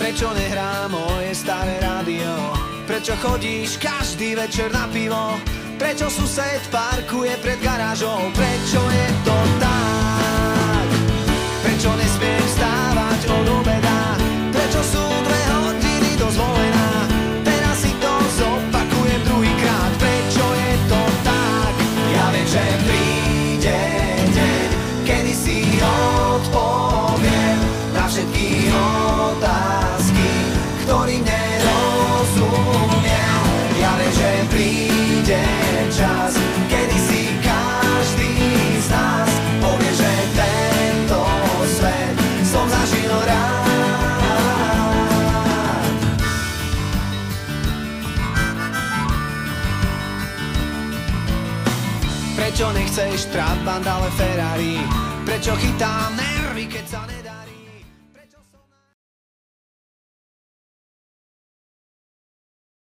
Prečo nehrá moje staré rádio? Prečo chodíš každý večer na pivo? Prečo sused parkuje pred garážou? Prečo je to tak? Prečo nesmiem vstávať od obeda? Prečo sú 2 hodiny dozvolená? Teraz si to zopakujem druhýkrát. Prečo je to tak? Ja viem, že príde deň, kedy si odpoviem na všetky otázky, ktorým nerozumiem. Ja viem, že príde čas, kedy si každý z nás povie, že tento svet som zažil rád. Prečo nechceš Trabant, ale Ferrari? Prečo chytám nervy, keď sa nedarí?